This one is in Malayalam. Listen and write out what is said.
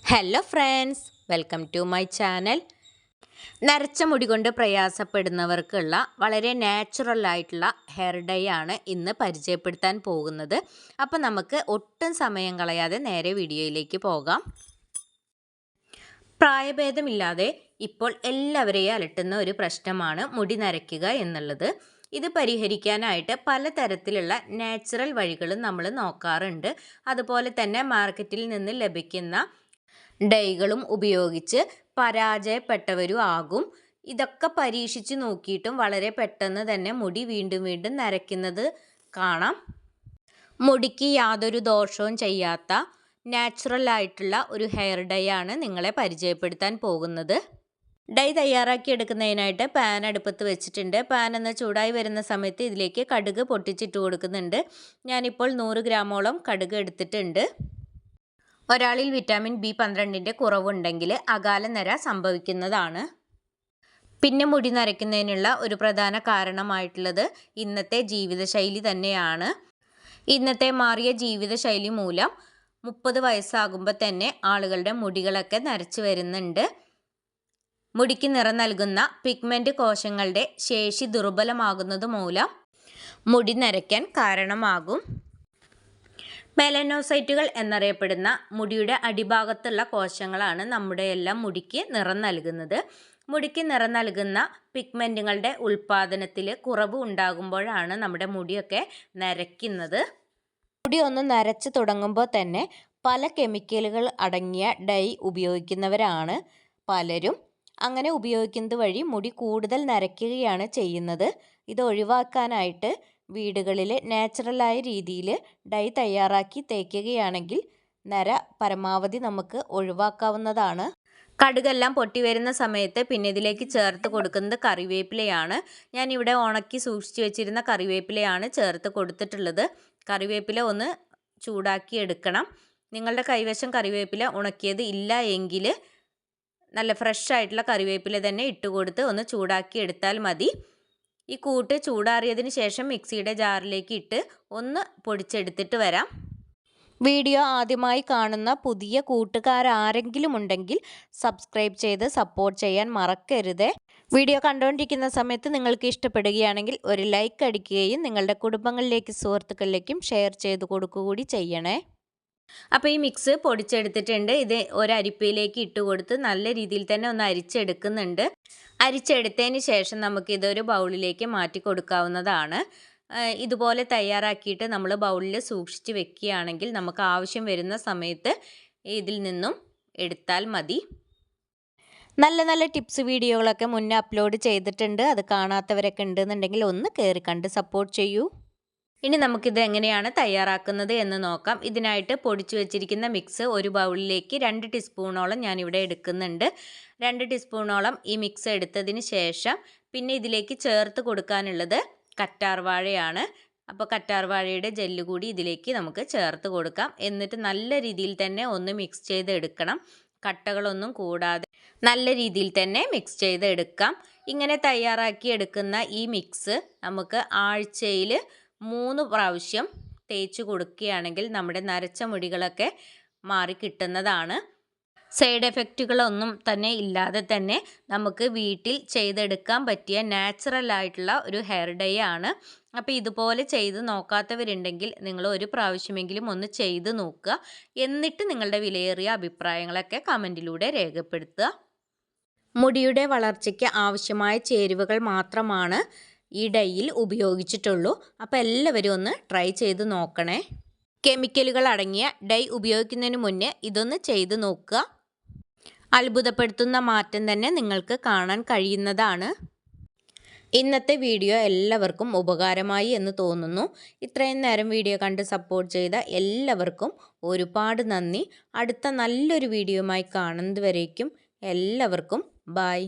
Hello friends, welcome to my channel. നരച്ച മുടി കൊണ്ട് പ്രയാസപ്പെടുന്നവർക്കുള്ള വളരെ നാച്ചുറൽ ആയിട്ടുള്ള ഹെയർ ഡൈ ആണ് ഇന്ന് പരിചയപ്പെടുത്താൻ പോകുന്നത്. അപ്പോൾ നമുക്ക് ഒട്ടും സമയം കളയാതെ നേരെ വീഡിയോയിലേക്ക് പോകാം. പ്രായഭേദമില്ലാതെ ഇപ്പോൾ എല്ലാവരെയും അലട്ടുന്ന ഒരു പ്രശ്നമാണ് മുടി നരയ്ക്കുക എന്നുള്ളത്. ഇത് പരിഹരിക്കാനായിട്ട് പലതരത്തിലുള്ള നാച്ചുറൽ വഴികളും നമ്മൾ നോക്കാറുണ്ട്. അതുപോലെ തന്നെ മാർക്കറ്റിൽ നിന്ന് ലഭിക്കുന്ന ഡൈകളും ഉപയോഗിച്ച് പരാജയപ്പെട്ടവരും ആകും. ഇതൊക്കെ പരീക്ഷിച്ച് നോക്കിയിട്ടും വളരെ പെട്ടെന്ന് തന്നെ മുടി വീണ്ടും വീണ്ടും നരയ്ക്കുന്നത് കാണാം. മുടിക്ക് യാതൊരു ദോഷവും ചെയ്യാത്ത നാച്ചുറൽ ആയിട്ടുള്ള ഒരു ഹെയർ ഡൈ ആണ് നിങ്ങളെ പരിചയപ്പെടുത്താൻ പോകുന്നത്. ഡൈ തയ്യാറാക്കി എടുക്കുന്നതിനായിട്ട് പാൻ അടുപ്പത്ത് വെച്ചിട്ടുണ്ട്. പാൻ ഒന്ന് ചൂടായി വരുന്ന സമയത്ത് ഇതിലേക്ക് കടുക് പൊട്ടിച്ചിട്ട് കൊടുക്കുന്നുണ്ട്. ഞാനിപ്പോൾ 100 ഗ്രാമോളം കടുക് എടുത്തിട്ടുണ്ട്. ഒരാളിൽ വിറ്റാമിൻ B12 കുറവുണ്ടെങ്കിൽ അകാല നര സംഭവിക്കുന്നതാണ്. പിന്നെ മുടി നരയ്ക്കുന്നതിനുള്ള ഒരു പ്രധാന കാരണമായിട്ടുള്ളത് ഇന്നത്തെ ജീവിതശൈലി തന്നെയാണ്. ഇന്നത്തെ മാറിയ ജീവിതശൈലി മൂലം 30 വയസ്സാകുമ്പോൾ തന്നെ ആളുകളുടെ മുടികളൊക്കെ നരച്ചു വരുന്നുണ്ട്. മുടിക്ക് നിറം നൽകുന്ന പിഗ്മെൻറ്റ് കോശങ്ങളുടെ ശേഷി ദുർബലമാകുന്നത് മൂലം മുടി നരയ്ക്കാൻ കാരണമാകും. മെലനോസൈറ്റുകൾ എന്നറിയപ്പെടുന്ന മുടിയുടെ അടിഭാഗത്തുള്ള കോശങ്ങളാണ് നമ്മുടെ എല്ലാം മുടിക്ക് നിറം നൽകുന്നത്. മുടിക്ക് നിറം നൽകുന്ന പിഗ്മെൻറ്റുകളുടെ ഉൽപ്പാദനത്തിൽ കുറവ് ഉണ്ടാകുമ്പോഴാണ് നമ്മുടെ മുടിയൊക്കെ നരയ്ക്കുന്നത്. മുടി ഒന്ന് നരച്ച് തുടങ്ങുമ്പോൾ തന്നെ പല കെമിക്കലുകൾ അടങ്ങിയ ഡൈ ഉപയോഗിക്കുന്നവരാണ് പലരും. അങ്ങനെ ഉപയോഗിക്കുന്നത് വഴി മുടി കൂടുതൽ നരയ്ക്കുകയാണ് ചെയ്യുന്നത്. ഇത് ഒഴിവാക്കാനായിട്ട് വീടുകളിൽ നാച്ചുറലായ രീതിയിൽ ഡൈ തയ്യാറാക്കി തേക്കുകയാണെങ്കിൽ നര പരമാവധി നമുക്ക് ഒഴിവാക്കാവുന്നതാണ്. കടുകെല്ലാം പൊട്ടി വരുന്ന സമയത്ത് പിന്നെ ഇതിലേക്ക് ചേർത്ത് കൊടുക്കുന്നത് കറിവേപ്പിലയാണ്. ഞാനിവിടെ ഉണക്കി സൂക്ഷിച്ചു വെച്ചിരുന്ന കറിവേപ്പിലയാണ് ചേർത്ത് കൊടുത്തിട്ടുള്ളത്. കറിവേപ്പില ഒന്ന് ചൂടാക്കി എടുക്കണം. നിങ്ങളുടെ കൈവശം കറിവേപ്പില ഉണക്കിയത് ഇല്ല എങ്കിൽ നല്ല ഫ്രഷ് ആയിട്ടുള്ള കറിവേപ്പില തന്നെ ഇട്ട് കൊടുത്ത് ഒന്ന് ചൂടാക്കി എടുത്താൽ മതി. ഈ കൂട്ട് ചൂടാറിയതിന് ശേഷം മിക്സിയുടെ ജാറിലേക്ക് ഇട്ട് ഒന്ന് പൊടിച്ചെടുത്തിട്ട് വരാം. വീഡിയോ ആദ്യമായി കാണുന്ന പുതിയ കൂട്ടുകാരാരെങ്കിലും ഉണ്ടെങ്കിൽ സബ്സ്ക്രൈബ് ചെയ്ത് സപ്പോർട്ട് ചെയ്യാൻ മറക്കരുത്. വീഡിയോ കണ്ടുകൊണ്ടിരിക്കുന്ന സമയത്ത് നിങ്ങൾക്ക് ഇഷ്ടപ്പെടുകയാണെങ്കിൽ ഒരു ലൈക്ക് അടിക്കുകയും നിങ്ങളുടെ കുടുംബങ്ങളിലേക്ക് സുഹൃത്തുക്കളിലേക്കും ഷെയർ ചെയ്ത് കൊടുക്കുകയും ചെയ്യണേ. അപ്പോൾ ഈ മിക്സ് പൊടിച്ചെടുത്തിട്ടുണ്ട്. ഇത് ഒരരിപ്പയിലേക്ക് ഇട്ട് കൊടുത്ത് നല്ല രീതിയിൽ തന്നെ ഒന്ന് അരിച്ചെടുക്കുന്നുണ്ട്. അരിച്ചെടുത്തതിന് ശേഷം നമുക്കിതൊരു ബൗളിലേക്ക് മാറ്റി കൊടുക്കാവുന്നതാണ്. ഇതുപോലെ തയ്യാറാക്കിയിട്ട് നമ്മൾ ബൗളിൽ സൂക്ഷിച്ച് വെക്കുകയാണെങ്കിൽ നമുക്ക് ആവശ്യം വരുന്ന സമയത്ത് ഇതിൽ നിന്നും എടുത്താൽ മതി. നല്ല നല്ല ടിപ്സ് വീഡിയോകളൊക്കെ മുന്നേ അപ്ലോഡ് ചെയ്തിട്ടുണ്ട്. അത് കാണാത്തവരൊക്കെ ഉണ്ടെന്നുണ്ടെങ്കിൽ ഒന്ന് കയറി കണ്ട് സപ്പോർട്ട് ചെയ്യൂ. ഇനി നമുക്കിത് എങ്ങനെയാണ് തയ്യാറാക്കുന്നത് എന്ന് നോക്കാം. ഇതിനായിട്ട് പൊടിച്ചു വെച്ചിരിക്കുന്ന മിക്സ് ഒരു ബൗളിലേക്ക് 2 ടീസ്പൂണോളം ഞാനിവിടെ എടുക്കുന്നുണ്ട്. 2 ടീസ്പൂണോളം ഈ മിക്സ് എടുത്തതിന് ശേഷം പിന്നെ ഇതിലേക്ക് ചേർത്ത് കൊടുക്കാനുള്ളത് കറ്റാർവാഴയാണ്. അപ്പോൾ കറ്റാർവാഴയുടെ ജെല്ല് കൂടി ഇതിലേക്ക് നമുക്ക് ചേർത്ത് കൊടുക്കാം. എന്നിട്ട് നല്ല രീതിയിൽ തന്നെ ഒന്ന് മിക്സ് ചെയ്ത് എടുക്കണം. കട്ടകളൊന്നും കൂടാതെ നല്ല രീതിയിൽ തന്നെ മിക്സ് ചെയ്ത് എടുക്കാം. ഇങ്ങനെ തയ്യാറാക്കി എടുക്കുന്ന ഈ മിക്സ് നമുക്ക് ആഴ്ചയിൽ 3 പ്രാവശ്യം തേച്ച് കൊടുക്കുകയാണെങ്കിൽ നമ്മുടെ നരച്ച മുടികളൊക്കെ മാറി കിട്ടുന്നതാണ്. സൈഡ് എഫക്റ്റുകളൊന്നും തന്നെ ഇല്ലാതെ തന്നെ നമുക്ക് വീട്ടിൽ ചെയ്തെടുക്കാൻ പറ്റിയ നാച്ചുറൽ ആയിട്ടുള്ള ഒരു ഹെയർ ഡൈ ആണ്. അപ്പോൾ ഇതുപോലെ ചെയ്ത് നോക്കാത്തവരുണ്ടെങ്കിൽ നിങ്ങൾ ഒരു പ്രാവശ്യമെങ്കിലും ഒന്ന് ചെയ്ത് നോക്കുക. എന്നിട്ട് നിങ്ങളുടെ വിലയേറിയ അഭിപ്രായങ്ങളൊക്കെ കമൻറ്റിലൂടെ രേഖപ്പെടുത്തുക. മുടിയുടെ വളർച്ചയ്ക്ക് ആവശ്യമായ ചേരുവകൾ മാത്രമാണ് ഈ ഡൈയിൽ ഉപയോഗിച്ചിട്ടുള്ളൂ. അപ്പോൾ എല്ലാവരും ഒന്ന് ട്രൈ ചെയ്ത് നോക്കണേ. കെമിക്കലുകൾ അടങ്ങിയ ഡൈ ഉപയോഗിക്കുന്നതിന് മുന്നേ ഇതൊന്ന് ചെയ്ത് നോക്കുക. അത്ഭുതപ്പെടുത്തുന്ന മാറ്റം തന്നെ നിങ്ങൾക്ക് കാണാൻ കഴിയുന്നതാണ്. ഇന്നത്തെ വീഡിയോ എല്ലാവർക്കും ഉപകാരമായി എന്ന് തോന്നുന്നു. ഇത്രയും നേരം വീഡിയോ കണ്ട് സപ്പോർട്ട് ചെയ്ത എല്ലാവർക്കും ഒരുപാട് നന്ദി. അടുത്ത നല്ലൊരു വീഡിയോയുമായി കാണുന്നത് വരേക്കും എല്ലാവർക്കും ബൈ.